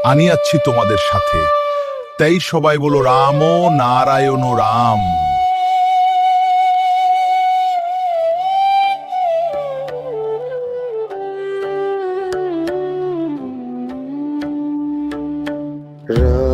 আমি আছি তোমাদের সাথে। তাই সবাই বলো রাম ও নারায়ণ রাম। রাম